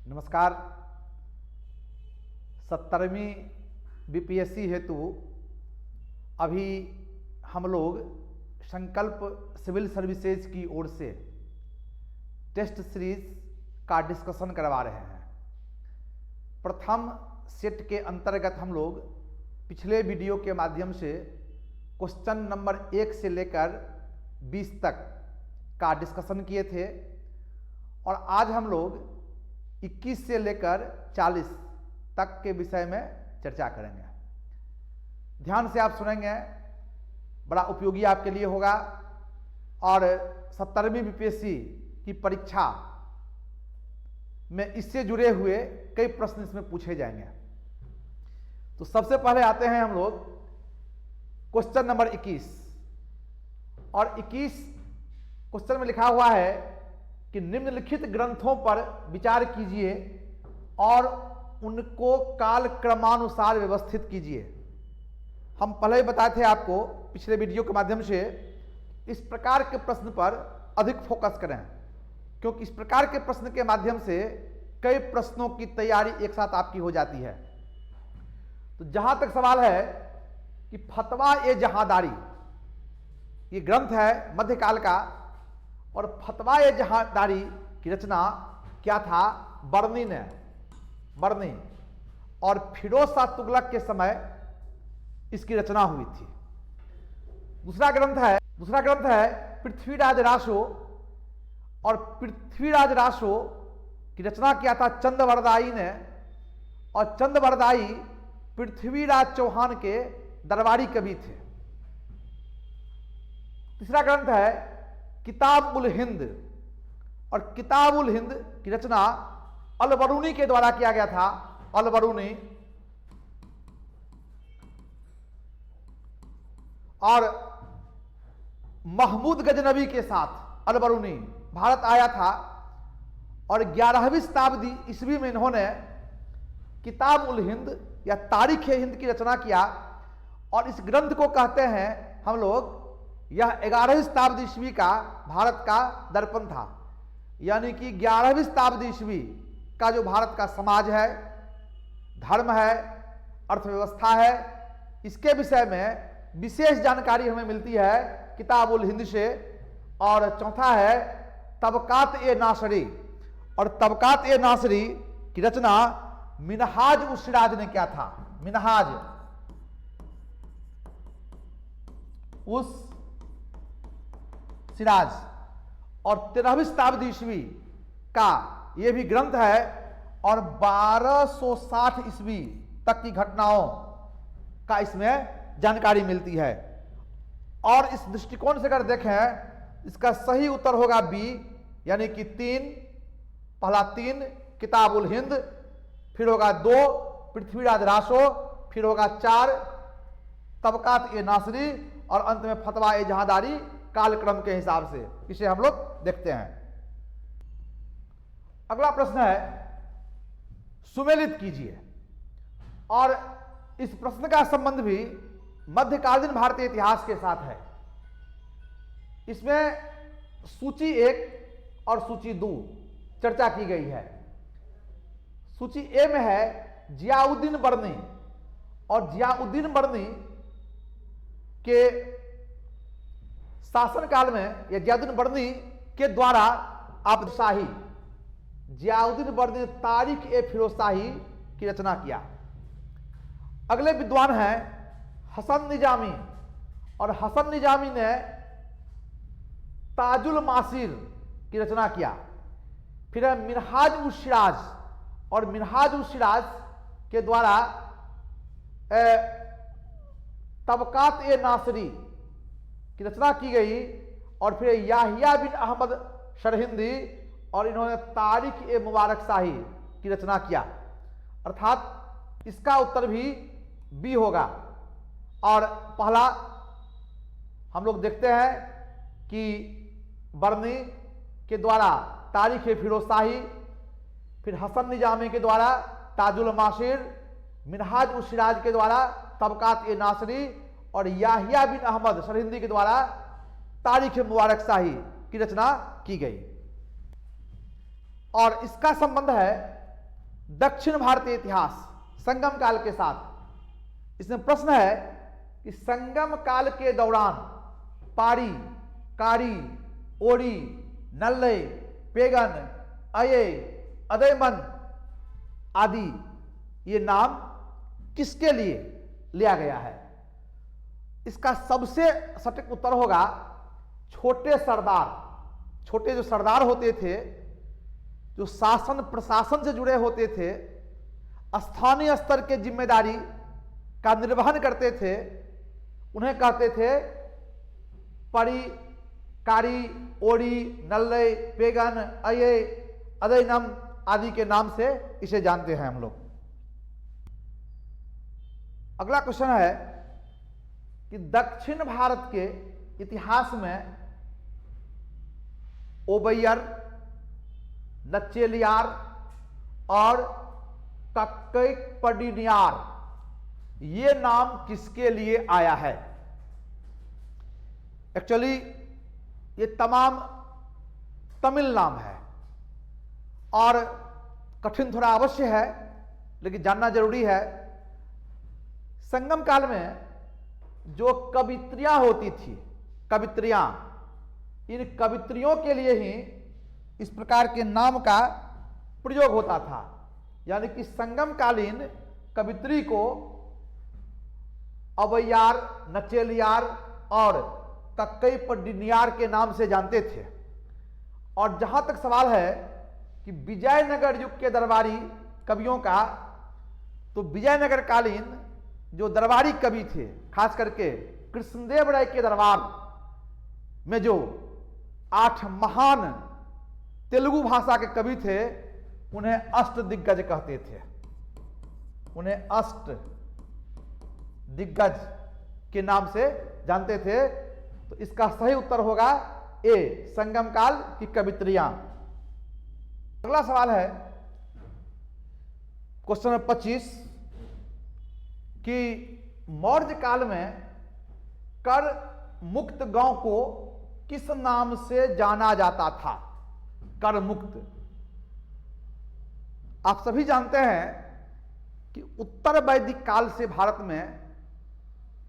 नमस्कार। 70वीं बीपीएससी हेतु अभी हम लोग संकल्प सिविल सर्विसेज की ओर से टेस्ट सीरीज का डिस्कशन करवा रहे हैं। प्रथम सेट के अंतर्गत हम लोग पिछले वीडियो के माध्यम से क्वेश्चन नंबर 1 से लेकर 20 तक का डिस्कशन किए थे और आज हम लोग 21 से लेकर 40 तक के विषय में चर्चा करेंगे। ध्यान से आप सुनेंगे, बड़ा उपयोगी आपके लिए होगा और 70वीं बीपीएससी की परीक्षा में इससे जुड़े हुए कई प्रश्न इसमें पूछे जाएंगे। तो सबसे पहले आते हैं हम लोग क्वेश्चन नंबर 21 और 21 क्वेश्चन में लिखा हुआ है कि निम्नलिखित ग्रंथों पर विचार कीजिए और उनको काल क्रमानुसार व्यवस्थित कीजिए। हम पहले ही बताए थे आपको पिछले वीडियो के माध्यम से इस प्रकार के प्रश्न पर अधिक फोकस करें, क्योंकि इस प्रकार के प्रश्न के माध्यम से कई प्रश्नों की तैयारी एक साथ आपकी हो जाती है। तो जहां तक सवाल है कि फतवा ए जहांदारी, ये ग्रंथ है मध्यकाल का और फतवा ए जहांदारी की रचना क्या था? बर्नी और फिरोज शाह तुगलक के समय इसकी रचना हुई थी। दूसरा ग्रंथ है पृथ्वीराज रासो और पृथ्वीराज रासो की रचना किया था चंदवरदाई ने और चंदवरदाई पृथ्वीराज चौहान के दरबारी कवि थे। तीसरा ग्रंथ है किताब उल हिंद और किताब उल हिंद की रचना अल-बरूनी के द्वारा किया गया था। अल-बरूनी और महमूद गजनबी के साथ अल-बरूनी भारत आया था और 11वीं शताब्दी ईस्वी में इन्होंने किताब उल हिंद या तारीख हिंद की रचना किया और इस ग्रंथ को कहते हैं हम लोग, यह 11वीं शताब्दी ईस्वी का भारत का दर्पण था। यानी कि 11वीं शताब्दी ईस्वी का जो भारत का समाज है, धर्म है, अर्थव्यवस्था है, इसके विषय में विशेष जानकारी हमें मिलती है किताब उल हिंद से। और चौथा है तबकात ए नासरी और तबकात ए नासरी की रचना मिनहाज उस सिराज ने किया था। मिनहाज उस सिराज और 13वीं शताब्दी ईस्वी का यह भी ग्रंथ है और 1260 ईस्वी तक की घटनाओं का इसमें जानकारी मिलती है। और इस दृष्टिकोण से अगर देखें, इसका सही उत्तर होगा बी, यानी कि 3, पहला 3 किताब उल हिंद, फिर होगा 2 पृथ्वीराज रासो, फिर होगा 4 तबकात ए नासरी और अंत में फतवा ए जहांदारी कालक्रम के हिसाब से। इसे हम लोग देखते हैं। अगला प्रश्न है सुमेलित कीजिए और इस प्रश्न का संबंध भी मध्यकालीन भारतीय इतिहास के साथ है। इसमें सूची 1 और सूची 2 चर्चा की गई है। सूची ए में है जियाउद्दीन बर्नी और जियाउद्दीन बर्नी के शासनकाल में या जियाउद्दीन बर्नी के द्वारा आप शाही जियाउद्दीन बर्नी ने तारीख ए फिरोजशाही की रचना किया। अगले विद्वान हैं हसन निजामी और हसन निजामी ने ताजुल मासिर की रचना किया। फिर है मिनहाज उस सिराज और मिनहाज उस सिराज के द्वारा तबकात ए नासरी की रचना की गई और फिर याहिया बिन अहमद सरहिंदी और इन्होंने तारीख ए मुबारक शाही की रचना किया। अर्थात इसका उत्तर भी बी होगा। और पहला हम लोग देखते हैं कि बर्नी के द्वारा तारीख ए फिरोजशाही, फिर हसन निजामी के द्वारा ताजुल मासिर, मिनहाज उस सिराज के द्वारा तबकात ए नासरी और याहिया बिन अहमद सरहिंदी के द्वारा तारीख मुबारक शाही की रचना की गई। और इसका संबंध है दक्षिण भारतीय इतिहास संगम काल के साथ। इसमें प्रश्न है कि संगम काल के दौरान पारी, कारी, ओडी, नल्लई, पेगन, अये, अदयमन आदि ये नाम किसके लिए लिया गया है? इसका सबसे सटीक उत्तर होगा छोटे सरदार। छोटे जो सरदार होते थे, जो शासन प्रशासन से जुड़े होते थे, स्थानीय स्तर के जिम्मेदारी का निर्वहन करते थे, उन्हें कहते थे परी, कारी, ओडी, नल्लई, पेगन, अये, अदयनम आदि के नाम से इसे जानते हैं हम लोग। अगला क्वेश्चन है कि दक्षिण भारत के इतिहास में ओबैयर, नच्चेलियार और कक्कईपडिनियार ये नाम किसके लिए आया है? एक्चुअली ये तमाम तमिल नाम है और कठिन थोड़ा अवश्य है, लेकिन जानना जरूरी है। संगम काल में जो कवित्रियां होती थी, कवित्रियां, इन कवित्रियों के लिए ही इस प्रकार के नाम का प्रयोग होता था। यानी कि संगम कालीन कवित्री को अवैयार, नचेलियार और कक्कईपडिनियार के नाम से जानते थे। और जहां तक सवाल है कि विजयनगर युग के दरबारी कवियों का, तो विजयनगर कालीन जो दरबारी कवि थे, खास करके कृष्णदेव राय के दरबार में जो 8 महान तेलुगु भाषा के कवि थे, उन्हें अष्ट दिग्गज कहते थे। उन्हें अष्ट दिग्गज के नाम से जानते थे। तो इसका सही उत्तर होगा ए, संगम काल की कवित्रियां। अगला सवाल है क्वेश्चन नंबर 25 कि मौर्य काल में कर मुक्त गांव को किस नाम से जाना जाता था? कर मुक्त। आप सभी जानते हैं कि उत्तर वैदिक काल से भारत में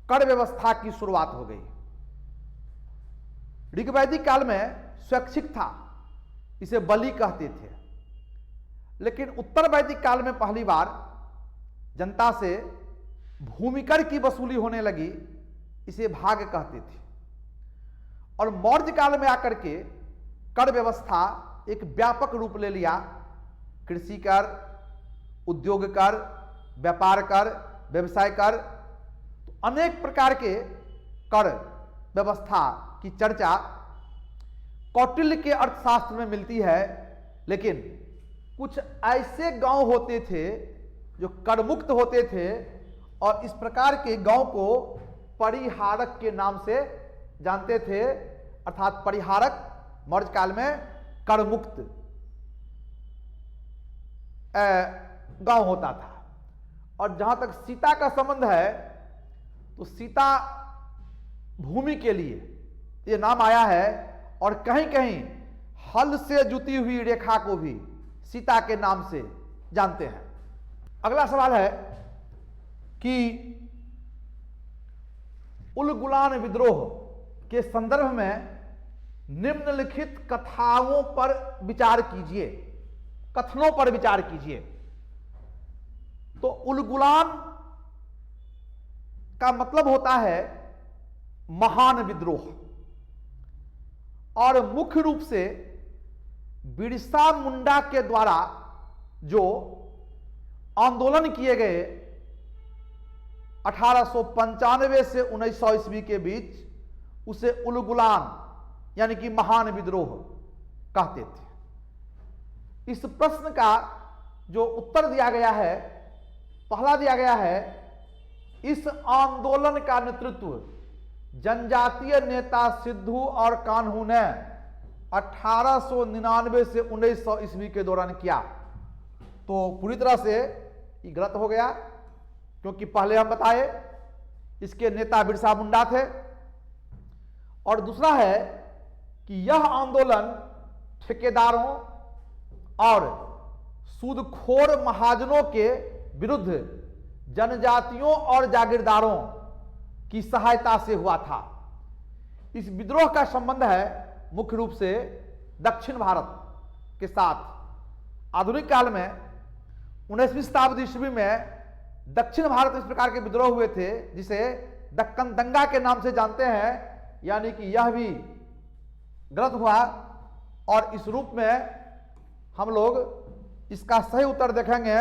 कर व्यवस्था की शुरुआत हो गई। ऋग्वैदिक काल में स्वैच्छिक था, इसे बलि कहते थे। लेकिन उत्तर वैदिक काल में पहली बार जनता से भूमि कर की वसूली होने लगी, इसे भाग कहते थे। और मौर्य काल में आकर के कर व्यवस्था एक व्यापक रूप ले लिया। कृषि कर, उद्योग कर, व्यापार कर, व्यवसाय कर, तो अनेक प्रकार के कर व्यवस्था की चर्चा कौटिल्य के अर्थशास्त्र में मिलती है। लेकिन कुछ ऐसे गांव होते थे जो कर मुक्त होते थे, और इस प्रकार के गांव को परिहारक के नाम से जानते थे। अर्थात परिहारक मौर्य काल में कर मुक्त गांव होता था। और जहां तक सीता का संबंध है, तो सीता भूमि के लिए ये नाम आया है, और कहीं कहीं हल से जुती हुई रेखा को भी सीता के नाम से जानते हैं। अगला सवाल है कि उलगुलान विद्रोह के संदर्भ में निम्नलिखित कथाओं पर विचार कीजिए, कथनों पर विचार कीजिए। तो उलगुलान का मतलब होता है महान विद्रोह, और मुख्य रूप से बिरसा मुंडा के द्वारा जो आंदोलन किए गए 1895 से 1900 ईस्वी के बीच, उसे उलगुलान यानी कि महान विद्रोह कहते थे। इस प्रश्न का जो उत्तर दिया गया है, पहला दिया गया है, इस आंदोलन का नेतृत्व जनजातीय नेता सिद्धू और कान्हू ने 1899 से 1900 ईस्वी के दौरान किया। तो पूरी तरह से ये गलत हो गया, क्योंकि पहले हम बताए इसके नेता बिरसा मुंडा थे। और दूसरा है कि यह आंदोलन ठेकेदारों और सूदखोर महाजनों के विरुद्ध जनजातियों और जागीरदारों की सहायता से हुआ था। इस विद्रोह का संबंध है मुख्य रूप से दक्षिण भारत के साथ। आधुनिक काल में 19वीं शताब्दी ईस्वी में दक्षिण भारत में इस प्रकार के विद्रोह हुए थे जिसे दक्कन दंगा के नाम से जानते हैं, यानी कि यह भी गलत हुआ। और इस रूप में हम लोग इसका सही उत्तर देखेंगे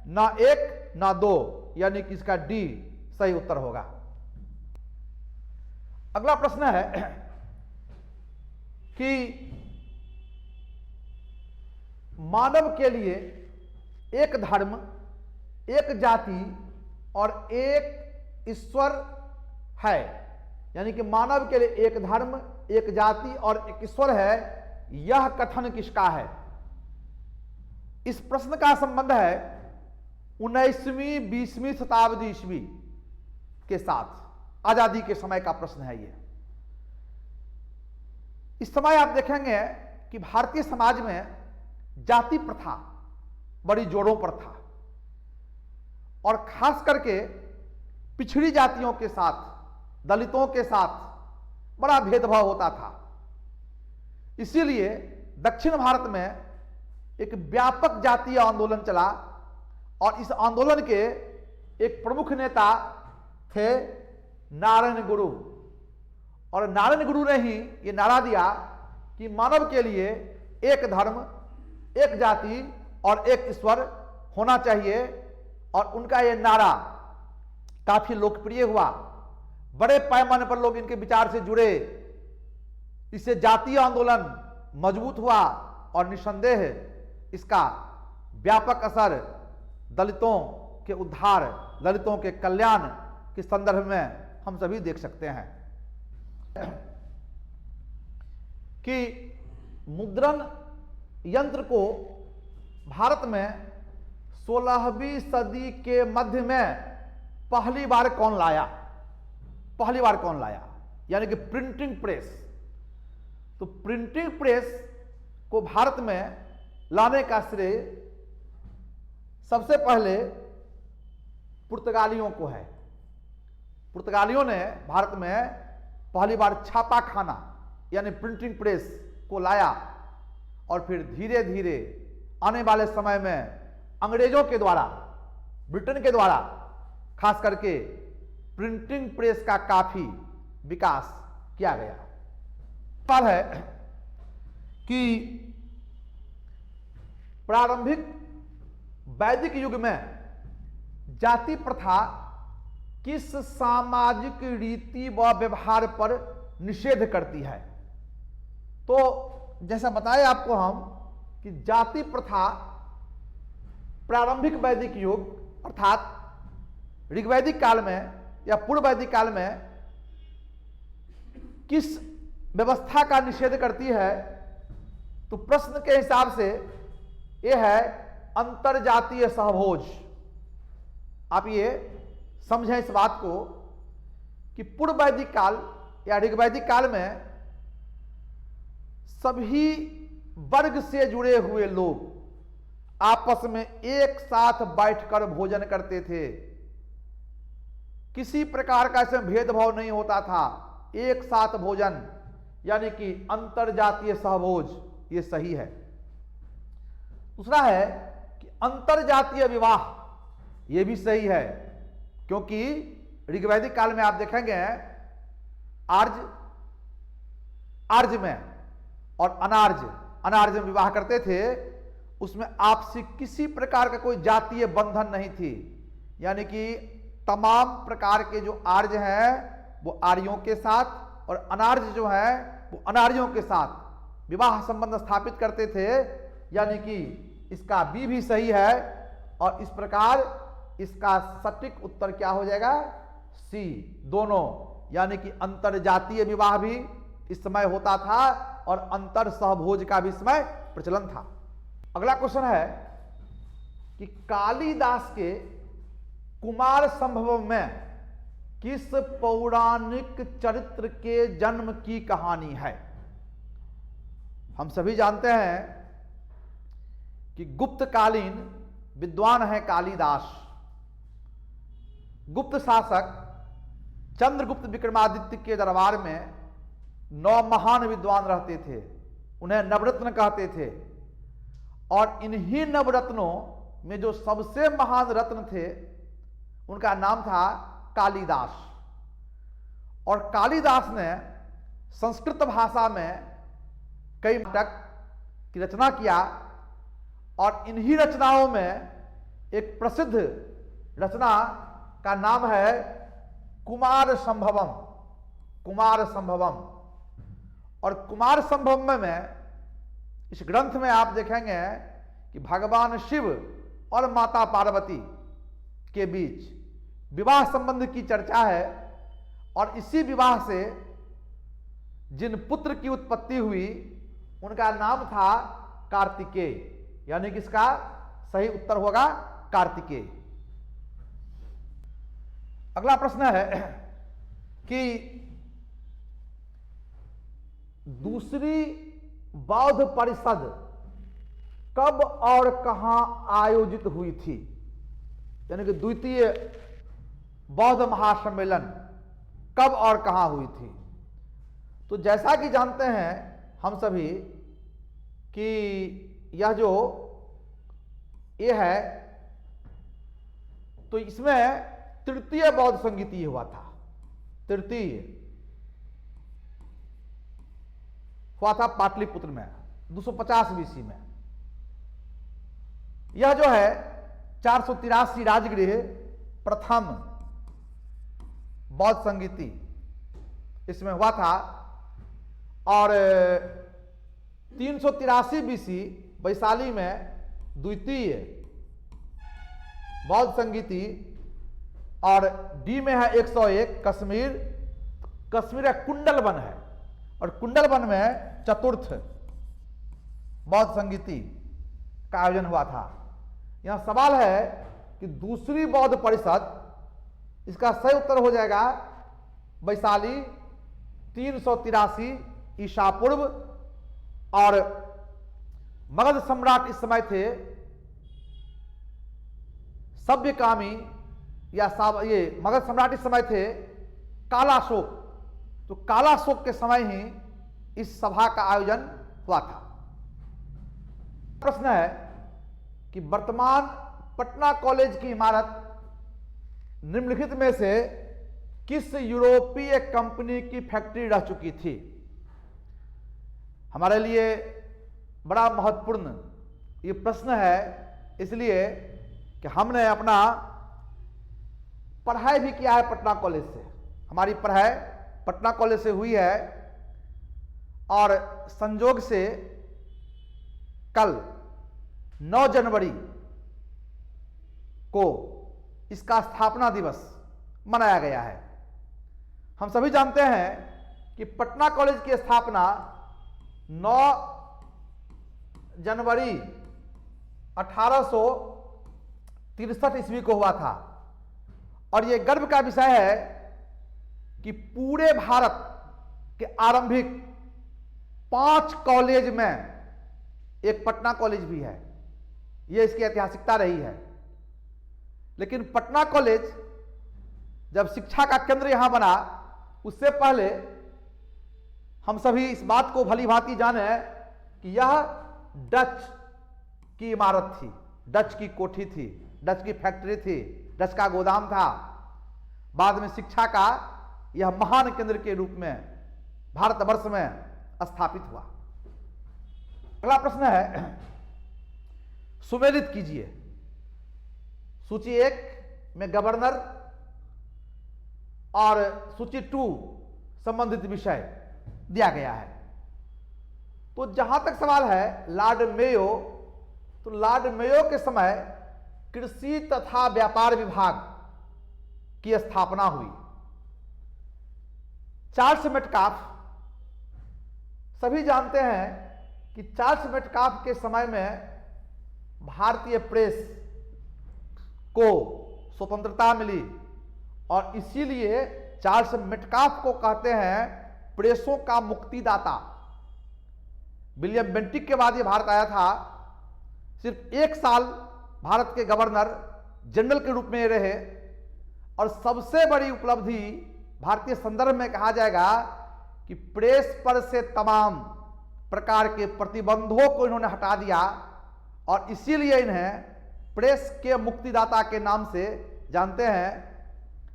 ना 1 ना 2, यानी कि इसका डी सही उत्तर होगा। अगला प्रश्न है कि मानव के लिए एक धर्म, एक जाति और एक ईश्वर है, यानी कि मानव के लिए एक धर्म, एक जाति और एक ईश्वर है, यह कथन किसका है? इस प्रश्न का संबंध है 19वीं 20वीं शताब्दी ईस्वी के साथ। आजादी के समय का प्रश्न है यह। इस समय आप देखेंगे कि भारतीय समाज में जाति प्रथा बड़ी जोरों पर था और खास करके पिछड़ी जातियों के साथ, दलितों के साथ बड़ा भेदभाव होता था। इसीलिए दक्षिण भारत में एक व्यापक जातीय आंदोलन चला और इस आंदोलन के एक प्रमुख नेता थे नारायण गुरु। और नारायण गुरु ने ही ये नारा दिया कि मानव के लिए एक धर्म, एक जाति और एक ईश्वर होना चाहिए। और उनका ये नारा काफी लोकप्रिय हुआ, बड़े पैमाने पर लोग इनके विचार से जुड़े, इससे जातीय आंदोलन मजबूत हुआ और निस्संदेह इसका व्यापक असर दलितों के उद्धार, दलितों के कल्याण के संदर्भ में हम सभी देख सकते हैं कि मुद्रण यंत्र को भारत में 16वीं सदी के मध्य में पहली बार कौन लाया? पहली बार कौन लाया? यानी कि प्रिंटिंग प्रेस। तो प्रिंटिंग प्रेस को भारत में लाने का श्रेय सबसे पहले पुर्तगालियों को है। पुर्तगालियों ने भारत में पहली बार छापा खाना यानी प्रिंटिंग प्रेस को लाया और फिर धीरे धीरे आने वाले समय में अंग्रेजों के द्वारा, ब्रिटेन के द्वारा खास करके प्रिंटिंग प्रेस का काफी विकास किया गया। सवाल है कि प्रारंभिक वैदिक युग में जाति प्रथा किस सामाजिक रीति व व्यवहार पर निषेध करती है? तो जैसा बताया आपको हम कि जाति प्रथा प्रारंभिक वैदिक युग अर्थात ऋग्वैदिक काल में या पूर्व वैदिक काल में किस व्यवस्था का निषेध करती है? तो प्रश्न के हिसाब से यह है अंतरजातीय सहभोज। आप ये समझें इस बात को कि पूर्व वैदिक काल या ऋग्वैदिक काल में सभी वर्ग से जुड़े हुए लोग आपस में एक साथ बैठकर भोजन करते थे। किसी प्रकार का इसमें भेदभाव नहीं होता था, एक साथ भोजन, यानी कि अंतरजातीय सहभोज, ये सही है। दूसरा है कि अंतरजातीय विवाह, ये भी सही है, क्योंकि ऋग्वैदिक काल में आप देखेंगे आर्ज में और अनार्ज में विवाह करते थे। उसमें आपसी किसी प्रकार का कोई जातीय बंधन नहीं थी, यानी कि तमाम प्रकार के जो आर्य हैं वो आर्यों के साथ और अनार्य जो है वो अनार्यों के साथ विवाह संबंध स्थापित करते थे, यानी कि इसका बी भी सही है। और इस प्रकार इसका सटीक उत्तर क्या हो जाएगा? सी, दोनों, यानी कि अंतरजातीय विवाह भी इस समय होता था और अंतर सहभोज का भी इस समय प्रचलन था। अगला क्वेश्चन है कि कालिदास के कुमार संभव में किस पौराणिक चरित्र के जन्म की कहानी है? हम सभी जानते हैं कि गुप्तकालीन विद्वान है कालिदास। गुप्त शासक चंद्रगुप्त विक्रमादित्य के दरबार में 9 महान विद्वान रहते थे, उन्हें नवरत्न कहते थे। और इन्हीं नवरत्नों में जो सबसे महान रत्न थे उनका नाम था कालिदास। और कालिदास ने संस्कृत भाषा में कई नाटक की रचना किया, और इन्हीं रचनाओं में एक प्रसिद्ध रचना का नाम है कुमार संभवम। कुमार संभवम। और कुमार संभवम में, इस ग्रंथ में आप देखेंगे कि भगवान शिव और माता पार्वती के बीच विवाह संबंध की चर्चा है, और इसी विवाह से जिन पुत्र की उत्पत्ति हुई उनका नाम था कार्तिकेय, यानी कि इसका सही उत्तर होगा कार्तिकेय। अगला प्रश्न है कि दूसरी बौद्ध परिषद कब और कहां आयोजित हुई थी, यानी कि द्वितीय बौद्ध महासम्मेलन कब और कहां हुई थी। तो जैसा कि जानते हैं हम सभी कि यह जो ये है, तो इसमें तृतीय बौद्ध संगीति हुआ था। तृतीय हुआ था पाटलिपुत्र में 250 बीसी में। यह जो है 483 राजगृह प्रथम बौद्ध संगीति इसमें हुआ था। और 383 बीसी वैशाली में द्वितीय बौद्ध संगीति, और डी में है 101 कश्मीर। कश्मीर एक कुंडलवन है, और कुंडलवन में चतुर्थ बौद्ध संगीति का आयोजन हुआ था। यहां सवाल है कि दूसरी बौद्ध परिषद, इसका सही उत्तर हो जाएगा वैशाली 383 ईसा पूर्व। और मगध सम्राट इस समय थे सभ्यकामी, या ये मगध सम्राट इस समय थे कालाशोक। तो कालाशोक के समय ही इस सभा का आयोजन हुआ था। प्रश्न है कि वर्तमान पटना कॉलेज की इमारत निम्नलिखित में से किस यूरोपीय कंपनी की फैक्ट्री रह चुकी थी। हमारे लिए बड़ा महत्वपूर्ण ये प्रश्न है, इसलिए कि हमने अपना पढ़ाई भी किया है पटना कॉलेज से। हमारी पढ़ाई पटना कॉलेज से हुई है, और संयोग से कल 9 जनवरी को इसका स्थापना दिवस मनाया गया है। हम सभी जानते हैं कि पटना कॉलेज की स्थापना 9 जनवरी 1863 ईस्वी को हुआ था। और यह गर्व का विषय है कि पूरे भारत के आरंभिक 5 कॉलेज में एक पटना कॉलेज भी है। यह इसकी ऐतिहासिकता रही है। लेकिन पटना कॉलेज जब शिक्षा का केंद्र यहां बना, उससे पहले हम सभी इस बात को भली भांति जाने कि यह डच की इमारत थी, डच की कोठी थी, डच की फैक्ट्री थी, डच का गोदाम था। बाद में शिक्षा का यह महान केंद्र के रूप में भारतवर्ष में स्थापित हुआ। अगला प्रश्न है, सुमेलित कीजिए। सूची 1 में गवर्नर और सूची 2 संबंधित विषय दिया गया है। तो जहां तक सवाल है लॉर्ड मेयो, तो लॉर्ड मेयो के समय कृषि तथा व्यापार विभाग की स्थापना हुई। चार्ल्स मेटकाफ, सभी जानते हैं कि चार्ल्स मेटकाफ के समय में भारतीय प्रेस को स्वतंत्रता मिली, और इसीलिए चार्ल्स मेटकाफ को कहते हैं प्रेसों का मुक्तिदाता। विलियम बेंटिक के बाद ये भारत आया था सिर्फ 1 साल भारत के गवर्नर जनरल के रूप में रहे और सबसे बड़ी उपलब्धि भारतीय संदर्भ में कहा जाएगा कि प्रेस पर से तमाम प्रकार के प्रतिबंधों को इन्होंने हटा दिया और इसीलिए इन्हें प्रेस के मुक्तिदाता के नाम से जानते हैं।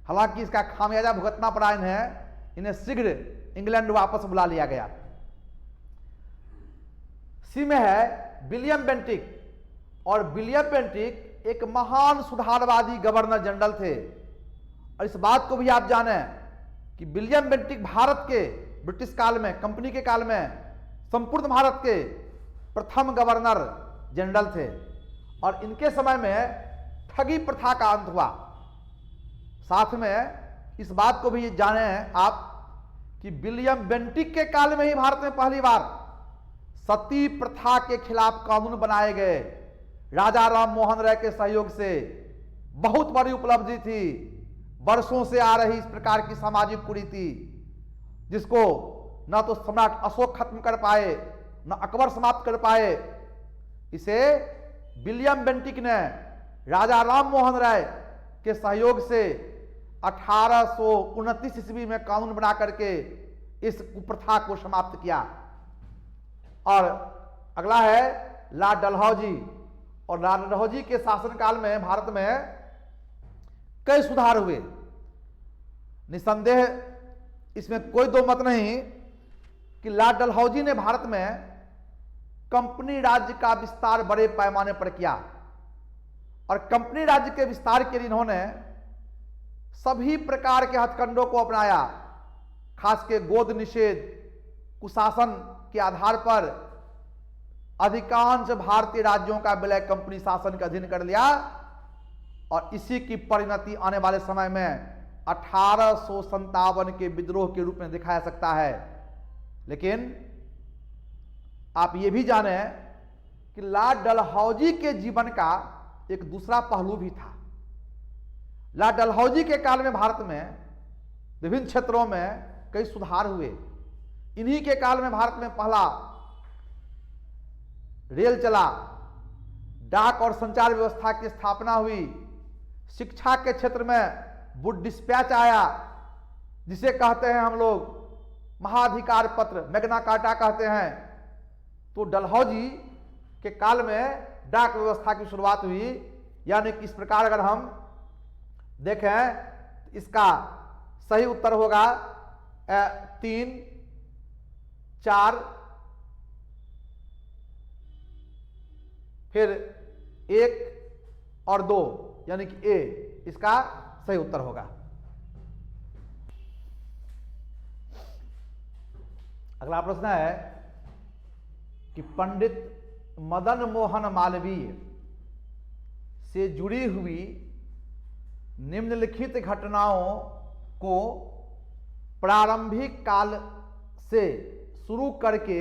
हालांकि इसका खामियाजा भुगतना पड़ा इन्हें शीघ्र इंग्लैंड वापस बुला लिया गया। सी में है विलियम बेंटिक, और विलियम बेंटिक एक महान सुधारवादी गवर्नर जनरल थे। और इस बात को भी आप जानें कि विलियम बेंटिक भारत के ब्रिटिश काल में, कंपनी के काल में संपूर्ण भारत के प्रथम गवर्नर जनरल थे और इनके समय में ठगी प्रथा का अंत हुआ। साथ में इस बात को भी जाने आप कि विलियम बेंटिक के काल में ही भारत में पहली बार सती प्रथा के खिलाफ कानून बनाए गए। राजा राम मोहन राय के सहयोग से बहुत बड़ी उपलब्धि थी। वर्षों से आ रही इस प्रकार की सामाजिक कुरीति जिसको न तो सम्राट अशोक खत्म कर पाए न अकबर समाप्त कर पाए, इसे विलियम बेंटिक ने राजा राम मोहन राय के सहयोग से 1829 ईस्वी में कानून बना करके इस कुप्रथा को समाप्त किया। और अगला है लॉर्ड डलहौजी, और लॉर्ड डलहौजी के शासनकाल में भारत में कई सुधार हुए। निसंदेह इसमें कोई दो मत नहीं कि लॉर्ड डलहौजी ने भारत में कंपनी राज्य का विस्तार बड़े पैमाने पर किया और कंपनी राज्य के विस्तार के लिए इन्होंने सभी प्रकार के हथकंडों को अपनाया। खास के गोद निषेध, कुशासन के आधार पर अधिकांश भारतीय राज्यों का विलय कंपनी शासन के अधीन कर लिया और इसी की परिणति आने वाले समय में 1857 के विद्रोह के रूप में दिखाया सकता है। लेकिन आप ये भी जाने कि लॉर्ड डलहौजी के जीवन का एक दूसरा पहलू भी था। लॉर्ड डलहौजी के काल में भारत में विभिन्न क्षेत्रों में कई सुधार हुए। इन्हीं के काल में भारत में पहला रेल चला, डाक और संचार व्यवस्था की स्थापना हुई, शिक्षा के क्षेत्र में वुड डिस्पैच आया जिसे कहते हैं हम लोग महाधिकार पत्र, मैग्ना कार्टा कहते हैं। तो डलहौजी के काल में डाक व्यवस्था की शुरुआत हुई। यानी कि इस प्रकार अगर हम देखें इसका सही उत्तर होगा 3, 4 फिर 1 और 2 यानी कि ए इसका सही उत्तर होगा। अगला प्रश्न है कि पंडित मदन मोहन मालवीय से जुड़ी हुई निम्नलिखित घटनाओं को प्रारंभिक काल से शुरू करके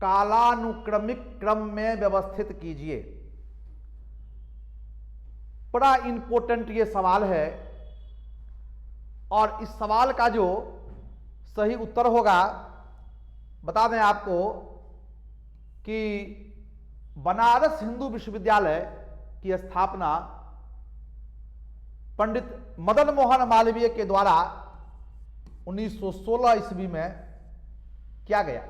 कालानुक्रमिक क्रम में व्यवस्थित कीजिए। बड़ा इंपॉर्टेंट ये सवाल है और इस सवाल का जो सही उत्तर होगा बता दें आपको कि बनारस हिंदू विश्वविद्यालय की स्थापना पंडित मदन मोहन मालवीय के द्वारा 1916 ईस्वी में किया गया।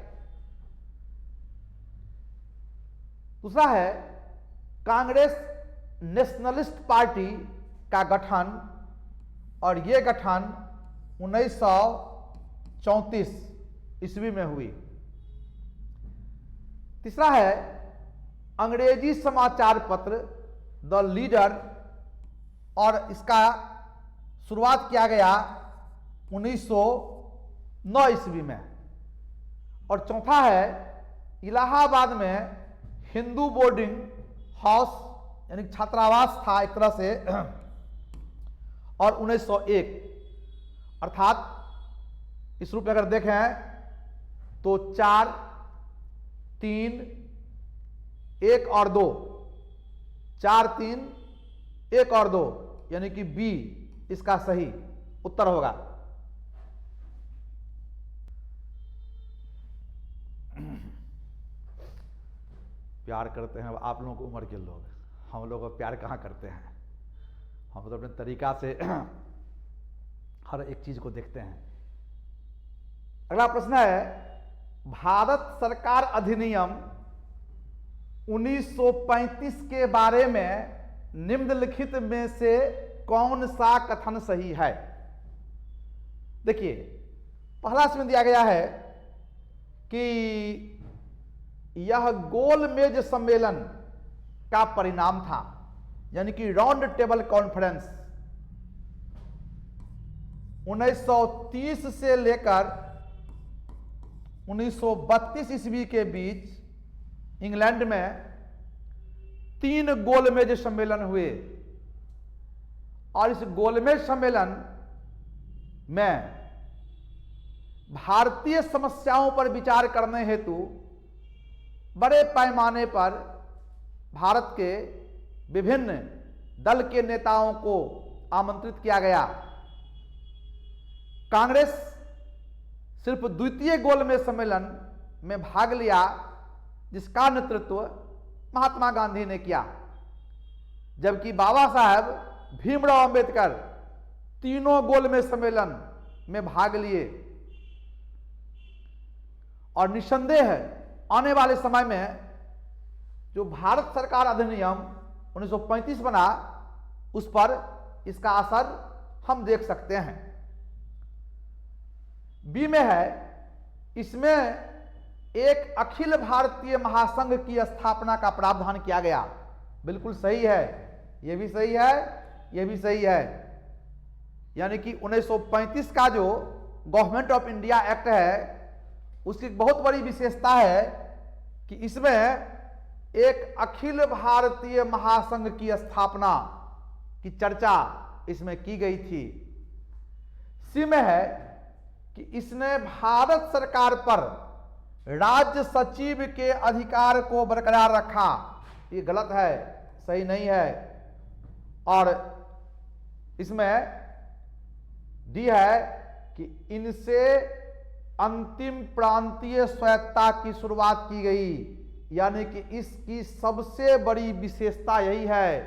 दूसरा है कांग्रेस नेशनलिस्ट पार्टी का गठन, और यह गठन 1934 ईस्वी में हुई। तीसरा है अंग्रेजी समाचार पत्र द लीडर, और इसका शुरुआत किया गया 1909 ईस्वी में। और चौथा है इलाहाबाद में हिंदू बोर्डिंग हाउस यानी छात्रावास था एक तरह से, और 1901। अर्थात इस रूप में अगर देखें तो 4, 3, 1 और 2, 4, 3, 1 और 2 यानी कि बी इसका सही उत्तर होगा। प्यार करते हैं आप लोगों की उम्र के लोग, हम लोग प्यार कहाँ करते हैं, हम तो अपने तरीका से हर एक चीज को देखते हैं। अगला प्रश्न है, भारत सरकार अधिनियम 1935 के बारे में निम्नलिखित में से कौन सा कथन सही है? देखिए, पहला इसमें दिया गया है कि यह गोलमेज सम्मेलन का परिणाम था, यानी कि राउंड टेबल कॉन्फ्रेंस 1930 से लेकर 1932 ईस्वी के बीच इंग्लैंड में 3 गोलमेज सम्मेलन हुए और इस गोलमेज सम्मेलन में भारतीय समस्याओं पर विचार करने हेतु बड़े पैमाने पर भारत के विभिन्न दल के नेताओं को आमंत्रित किया गया। कांग्रेस सिर्फ द्वितीय गोलमेज सम्मेलन में भाग लिया, जिसका नेतृत्व महात्मा गांधी ने किया, जबकि बाबा साहब भीमराव अंबेडकर तीनों गोलमेज सम्मेलन में भाग लिए। और निसंदेह आने वाले समय में जो भारत सरकार अधिनियम 1935 बना, उस पर इसका असर हम देख सकते हैं। बी में है, इसमें एक अखिल भारतीय महासंघ की स्थापना का प्रावधान किया गया। बिल्कुल सही है, यह भी सही है, यह भी सही है। यानी कि 1935 का जो गवर्नमेंट ऑफ इंडिया एक्ट है, उसकी बहुत बड़ी विशेषता है कि इसमें एक अखिल भारतीय महासंघ की स्थापना की चर्चा इसमें की गई थी। सी में है कि इसने भारत सरकार पर राज्य सचिव के अधिकार को बरकरार रखा। ये गलत है, सही नहीं है। और इसमें डी है कि इनसे अंतिम प्रांतीय स्वायत्तता की शुरुआत की गई। यानी कि इसकी सबसे बड़ी विशेषता यही है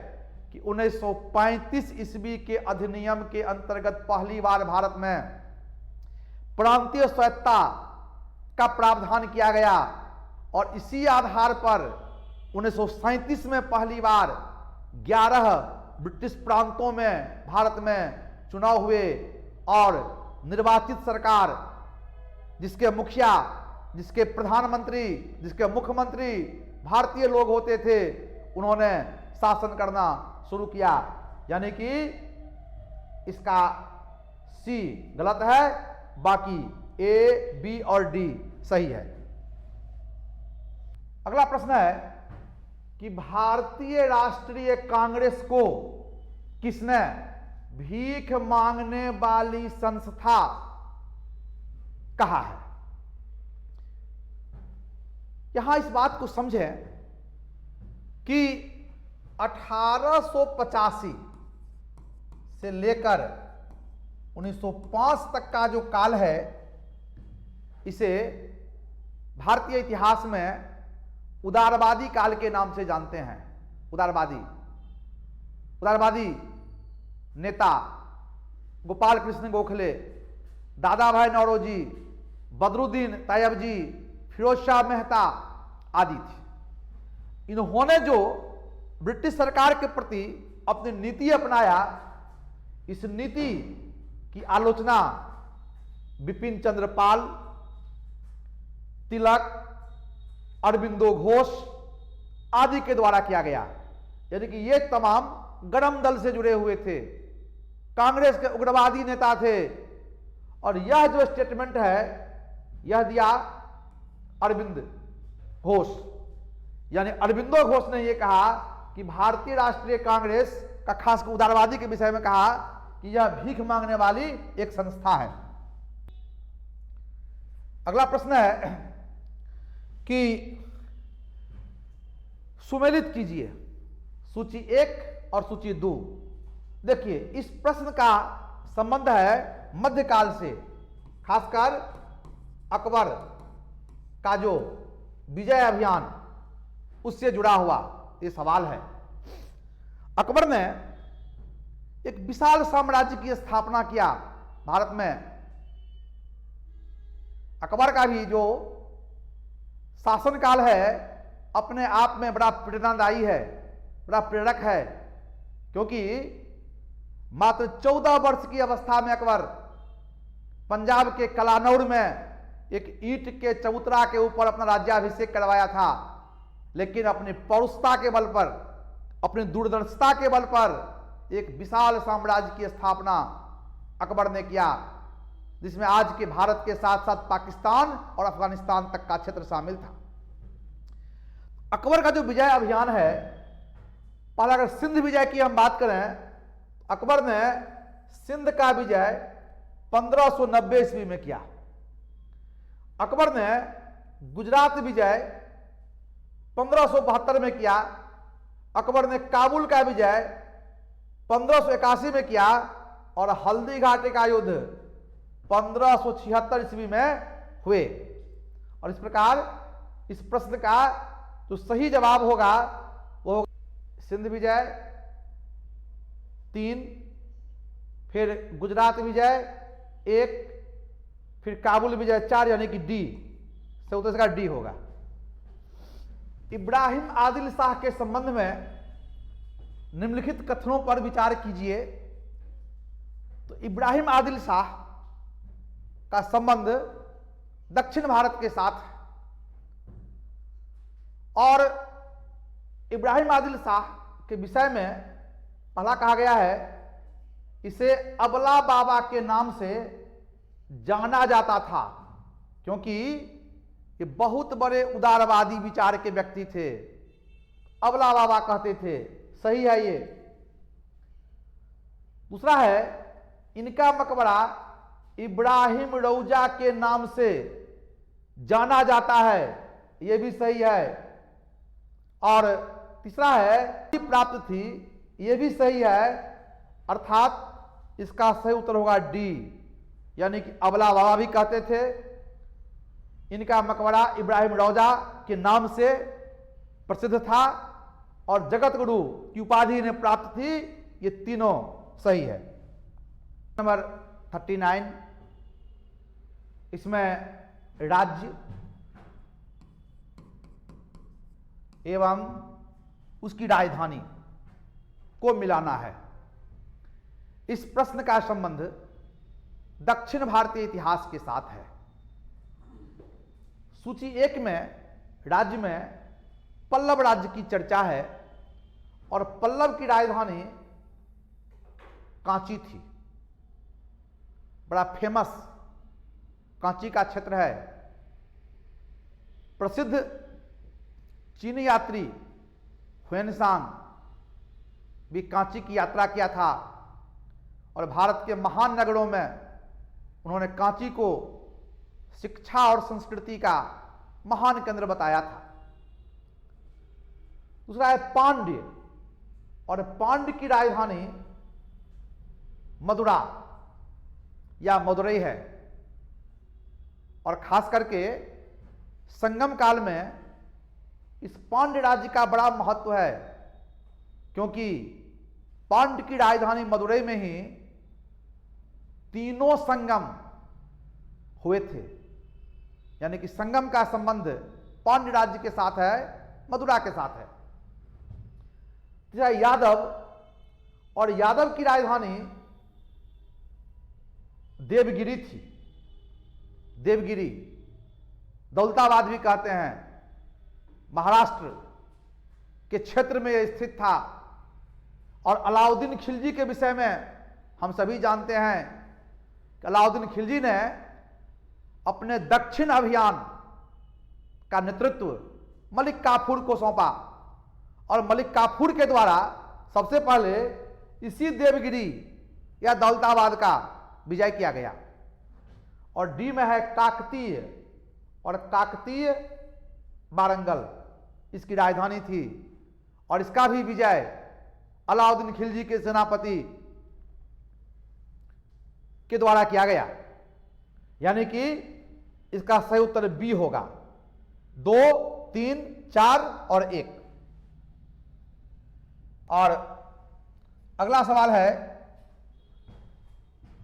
कि 1935 ईस्वी के अधिनियम के अंतर्गत पहली बार भारत में प्रांतीय स्वायत्तता का प्रावधान किया गया और इसी आधार पर 1937 में पहली बार 11 ब्रिटिश प्रांतों में भारत में चुनाव हुए और निर्वाचित सरकार, जिसके मुखिया, जिसके प्रधानमंत्री, जिसके मुख्यमंत्री भारतीय लोग होते थे, उन्होंने शासन करना शुरू किया। यानी कि इसका सी गलत है, बाकी ए, बी और डी सही है। अगला प्रश्न है कि भारतीय राष्ट्रीय कांग्रेस को किसने भीख मांगने वाली संस्था कहा है? यहां इस बात को समझें कि 1885 से लेकर 1905 तक का जो काल है, इसे भारतीय इतिहास में उदारवादी काल के नाम से जानते हैं। उदारवादी नेता गोपाल कृष्ण गोखले, दादा भाई नौरोजी, बदरुद्दीन तैयबजी, फिरोज शाह मेहता आदि थे। इन्होंने जो ब्रिटिश सरकार के प्रति अपनी नीति अपनाया, इस नीति की आलोचना बिपिन चंद्र पाल, तिलक, अरबिंदो घोष आदि के द्वारा किया गया। यानी कि ये तमाम गरम दल से जुड़े हुए थे, कांग्रेस के उग्रवादी नेता थे। और यह जो स्टेटमेंट है, यह दिया अरविंद घोष, यानी अरबिंदो घोष ने यह कहा कि भारतीय राष्ट्रीय कांग्रेस का, खासकर उदारवादी के विषय में कहा कि यह भीख मांगने वाली एक संस्था है। अगला प्रश्न है कि सुमेलित कीजिए सूची 1 और सूची 2। देखिए, इस प्रश्न का संबंध है मध्यकाल से, खासकर अकबर का जो विजय अभियान उससे जुड़ा हुआ ये सवाल है। अकबर ने एक विशाल साम्राज्य की स्थापना किया भारत में। अकबर का भी जो शासनकाल है अपने आप में बड़ा प्रेरणादायी है, बड़ा प्रेरक है, क्योंकि मात्र 14 वर्ष की अवस्था में अकबर पंजाब के कलानौर में एक ईंट के चबूतरा के ऊपर अपना राज्याभिषेक करवाया था, लेकिन अपनी पौरुषता के बल पर, अपनी दूरदर्शिता के बल पर एक विशाल साम्राज्य की स्थापना अकबर ने किया, जिसमें आज के भारत के साथ साथ पाकिस्तान और अफगानिस्तान तक का क्षेत्र शामिल था। अकबर का जो विजय अभियान है, पहले अगर सिंध विजय की हम बात करें, अकबर ने सिंध का विजय 1590 ईस्वी में किया। अकबर ने गुजरात विजय 1572 में किया। अकबर ने काबुल का विजय 1581 में किया और हल्दी घाटी का युद्ध 1576 ईस्वी में हुए। और इस प्रकार इस प्रश्न का जो सही जवाब होगा वो सिंध विजय 3, फिर गुजरात विजय 1, फिर काबुल विजय 4, यानी कि डी से उत्तर का डी होगा। इब्राहिम आदिल शाह के संबंध में निम्नलिखित कथनों पर विचार कीजिए। तो इब्राहिम आदिल शाह का संबंध दक्षिण भारत के साथ है और इब्राहिम आदिल शाह के विषय में पहला कहा गया है, इसे अबला बाबा के नाम से जाना जाता था, क्योंकि ये बहुत बड़े उदारवादी विचार के व्यक्ति थे। अबला बाबा कहते थे, सही है ये। दूसरा है, इनका मकबरा इब्राहिम रौजा के नाम से जाना जाता है, ये भी सही है। और तीसरा है, प्राप्त थी, ये भी सही है, अर्थात इसका सही उत्तर होगा डी, यानी कि अबला बाबा भी कहते थे। इनका मकबरा इब्राहिम रौजा के नाम से प्रसिद्ध था और जगत गुरु की उपाधि इन्हें प्राप्त थी, ये तीनों सही है। नंबर 39, इसमें राज्य एवं उसकी राजधानी को मिलाना है। इस प्रश्न का संबंध दक्षिण भारतीय इतिहास के साथ है। सूची 1 में राज्य में पल्लव राज्य की चर्चा है और पल्लव की राजधानी कांची थी। बड़ा फेमस कांची का क्षेत्र है। प्रसिद्ध चीनी यात्री हुएनसांग भी कांची की यात्रा किया था और भारत के महान नगरों में उन्होंने कांची को शिक्षा और संस्कृति का महान केंद्र बताया था। दूसरा है पांड्य, और पांड्य की राजधानी मदुरा या मदुरई है। और खास करके संगम काल में इस पांड्य राज्य का बड़ा महत्व है, क्योंकि पांड्य की राजधानी मदुरई में ही तीनों संगम हुए थे, यानी कि संगम का संबंध पांड्य राज्य के साथ है, मदुरा के साथ है। तीसरा यादव, और यादव की राजधानी देवगिरी थी। देवगिरी, दौलताबाद भी कहते हैं, महाराष्ट्र के क्षेत्र में यह स्थित था। और अलाउद्दीन खिलजी के विषय में हम सभी जानते हैं कि अलाउद्दीन खिलजी ने अपने दक्षिण अभियान का नेतृत्व मलिक काफूर को सौंपा और मलिक काफूर के द्वारा सबसे पहले इसी देवगिरी या दौलताबाद का विजय किया गया। और डी में है काकतीय, और काकतीय वारंगल इसकी राजधानी थी और इसका भी विजय अलाउद्दीन खिलजी के सेनापति के द्वारा किया गया, यानी कि इसका सही उत्तर बी होगा। 2, 3, 4 और 1। और अगला सवाल है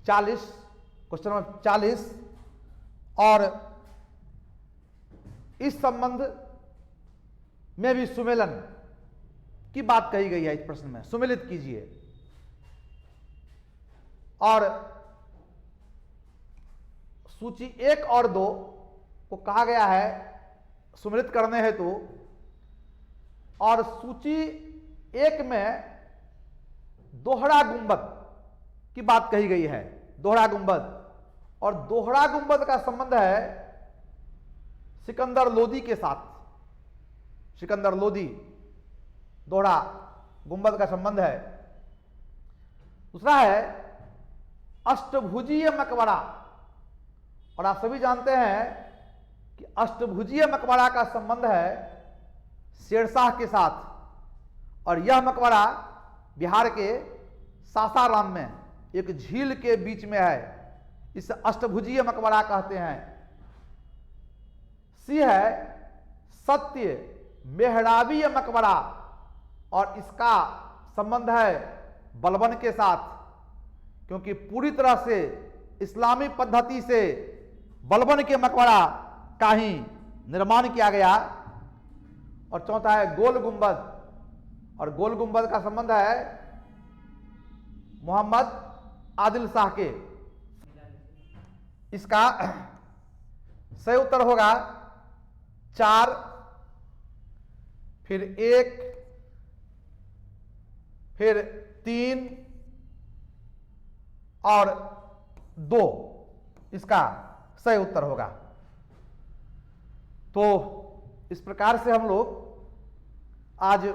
40, क्वेश्चन नंबर 40। और इस संबंध में भी सुमेलन की बात कही गई है। इस प्रश्न में सुमेलित कीजिए। और सूची 1 और 2 को कहा गया है सुमेलित करने हेतु। और सूची 1 में दोहरा गुंबद की बात कही गई है। दोहरा गुंबद, और दोहरा गुंबद का संबंध है सिकंदर लोदी के साथ। सिकंदर लोदी, दोहरा गुंबद का संबंध है। दूसरा है अष्टभुजीय मकबरा। और आप सभी जानते हैं कि अष्टभुजीय मकबरा का संबंध है शेरशाह के साथ। और यह मकबरा बिहार के सासाराम में एक झील के बीच में है। इसे अष्टभुजीय मकबरा कहते हैं। सी है सत्य मेहराबीय मकबरा, और इसका संबंध है बलबन के साथ, क्योंकि पूरी तरह से इस्लामी पद्धति से बलबन के मकबरा का ही निर्माण किया गया। और चौथा है गोल गुंबद, और गोल गुंबद का संबंध है मोहम्मद आदिल शाह के। इसका सही उत्तर होगा 4, फिर 1, फिर 3 और 2 इसका सही उत्तर होगा। तो इस प्रकार से हम लोग आज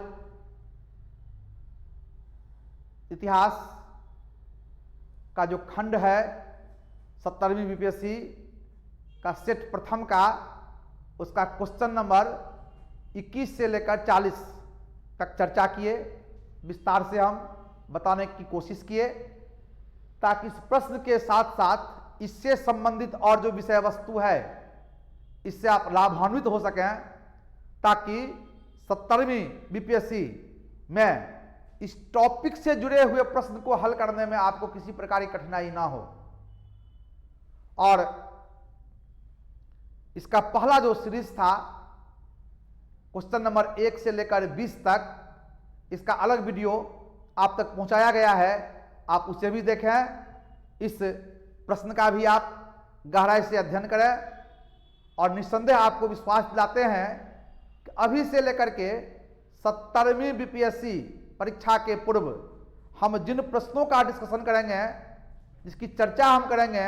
इतिहास का जो खंड है 70वीं बीपीएससी का सेट प्रथम का, उसका क्वेश्चन नंबर 21 से लेकर 40 तक चर्चा किए। विस्तार से हम बताने की कोशिश किए, ताकि इस प्रश्न के साथ साथ इससे संबंधित और जो विषय वस्तु है इससे आप लाभान्वित हो सकें, ताकि 70वीं बीपीएससी में इस टॉपिक से जुड़े हुए प्रश्न को हल करने में आपको किसी प्रकार की कठिनाई ना हो। और इसका पहला जो सीरीज था क्वेश्चन नंबर 1 से लेकर 20 तक, इसका अलग वीडियो आप तक पहुंचाया गया है, आप उसे भी देखें। इस प्रश्न का भी आप गहराई से अध्ययन करें। और निस्संदेह आपको विश्वास दिलाते हैं कि अभी से लेकर के 70वीं बीपीएससी परीक्षा के पूर्व हम जिन प्रश्नों का डिस्कशन करेंगे, जिसकी चर्चा हम करेंगे,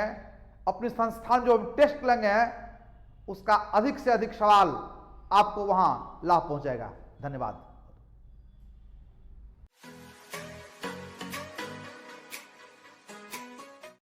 अपनी संस्थान जो हम टेस्ट लेंगे, उसका अधिक से अधिक सवाल आपको वहां लाभ पहुंचाएगा। धन्यवाद।